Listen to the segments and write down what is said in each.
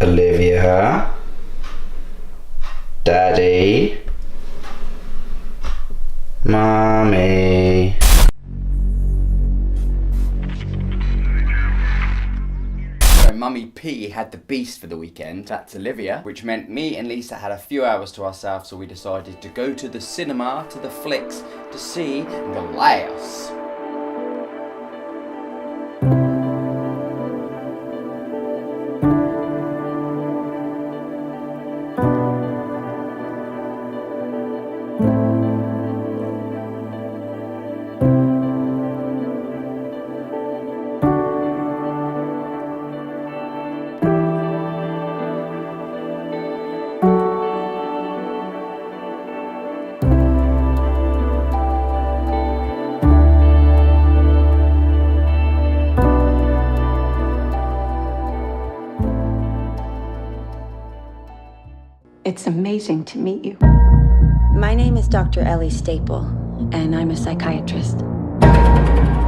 Olivia, Daddy, Mommy. So Mummy P had the beast for the weekend, that's Olivia, which meant me and Lisa had a few hours to ourselves, so we decided to go to the cinema, to the flicks, to see Glass. It's amazing to meet you. My name is Dr. Ellie Staple, and I'm a psychiatrist.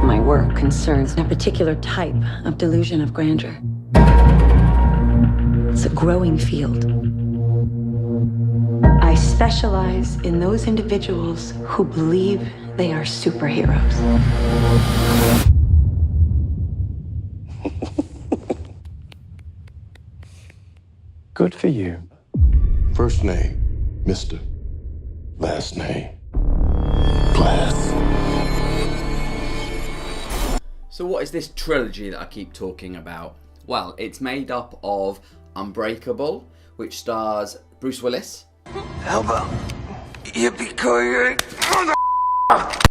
My work concerns a particular type of delusion of grandeur. It's a growing field. I specialize in those individuals who believe they are superheroes. Good for you. First name, Mr. Last name, Glass. So what is this trilogy that I keep talking about? Well, it's made up of Unbreakable, which stars Bruce Willis. How about yippee-ki-yay?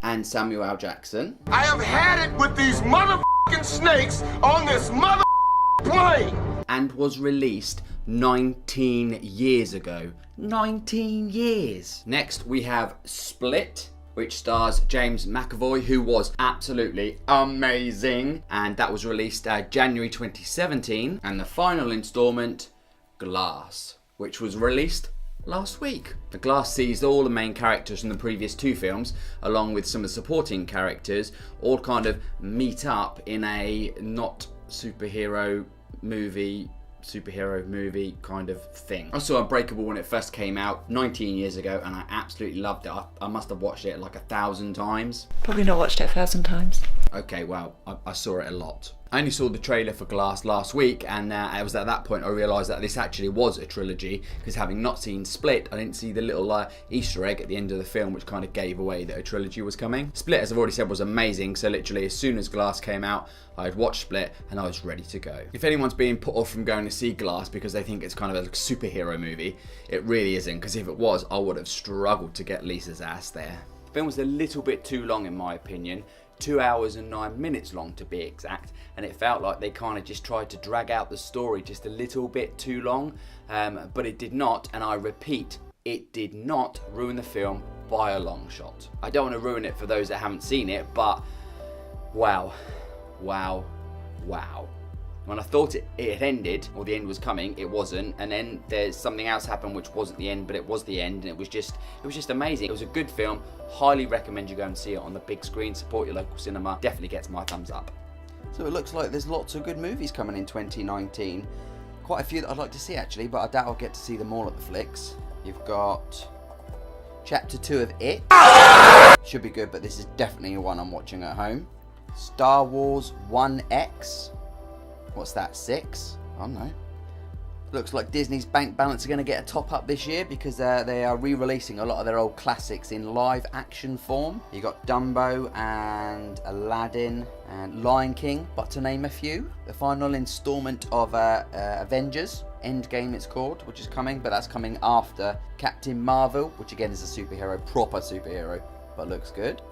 And Samuel L. Jackson. I have had it with these motherfucking snakes on this plane. And was released 19 years ago. 19 years! Next we have Split, which stars James McAvoy, who was absolutely amazing. And that was released January 2017. And the final installment, Glass, which was released last week. The Glass sees all the main characters from the previous two films, along with some of the supporting characters, all kind of meet up in a not superhero movie kind of thing. I saw Unbreakable when it first came out 19 years ago, and I absolutely loved it. I must have watched it like 1,000 times. Probably not watched it 1,000 times. Okay, well, I saw it a lot. I only saw the trailer for Glass last week, and it was at that point I realised that this actually was a trilogy, because having not seen Split, I didn't see the little Easter egg at the end of the film, which kind of gave away that a trilogy was coming. Split, as I've already said, was amazing, so literally as soon as Glass came out, I had watched Split, and I was ready to go. If anyone's being put off from going to see Glass because they think it's kind of a superhero movie, it really isn't, because if it was, I would have struggled to get Lisa's ass there. The film was a little bit too long in my opinion. 2 hours and 9 minutes long to be exact, and it felt like they kind of just tried to drag out the story just a little bit too long, but it did not, and I repeat, it did not ruin the film by a long shot. I don't want to ruin it for those that haven't seen it, but wow. When I thought it had ended, or the end was coming, it wasn't, and then there's something else happened which wasn't the end, but it was the end, and it was just amazing. It was a good film. Highly recommend you go and see it on the big screen. Support your local cinema. Definitely gets my thumbs up. So it looks like there's lots of good movies coming in 2019. Quite a few that I'd like to see actually, but I doubt I'll get to see them all at the flicks. You've got Chapter 2 of It. Should be good, but this is definitely one I'm watching at home. Star Wars 1X. What's that, 6? I don't know. Looks like Disney's bank balance are going to get a top up this year, because they are re-releasing a lot of their old classics in live action form. You got Dumbo and Aladdin and Lion King, but to name a few. The final installment of Avengers Endgame, it's called, which is coming, but that's coming after Captain Marvel, which again is a superhero, proper superhero, but looks good.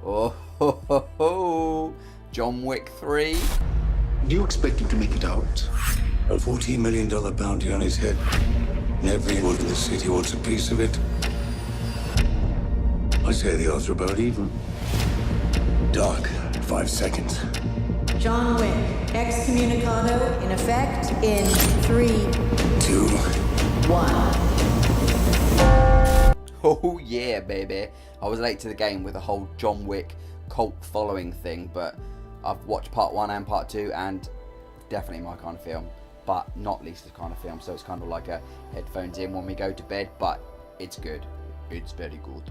Oh ho ho ho! John Wick 3. Do you expect him to make it out? A $14 million bounty on his head. And everyone in the city wants a piece of it. I say the odds are about even. Doc, 5 seconds. John Wick, excommunicado in effect in 3, 2, 1. Oh yeah, baby. I was late to the game with the whole John Wick cult following thing, but I've watched part 1 and part 2, and definitely my kind of film. but not Lisa's kind of film. So it's kind of like a headphones in when we go to bed, but it's good. It's very good.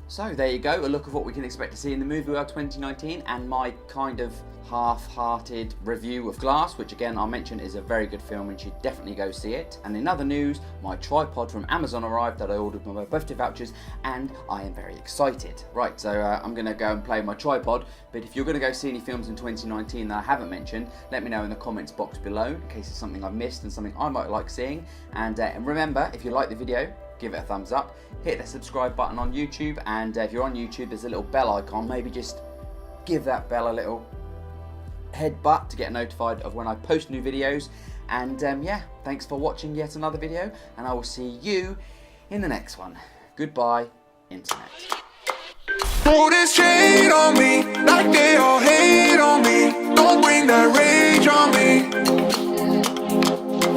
So there you go, a look of what we can expect to see in the movie world 2019, and my kind of half-hearted review of Glass, which again I'll mention is a very good film and you should definitely go see it. And in other news, my tripod from Amazon arrived that I ordered with my birthday vouchers, and I am very excited. Right, so I'm going to go and play my tripod, but if you're going to go see any films in 2019 that I haven't mentioned, let me know in the comments box below in case it's something I've missed and something I might like seeing. And remember, if you like the video, give it a thumbs up, hit the subscribe button on YouTube, and if you're on YouTube there's a little bell icon, maybe just give that bell a little headbutt to get notified of when I post new videos. And yeah, thanks for watching yet another video, and I will see you in the next one. Goodbye, Internet. Throw this shade on me, like they all hate on me. Don't bring that rage on me.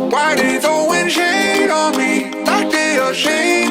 Why they throwing shade on me, like they ashamed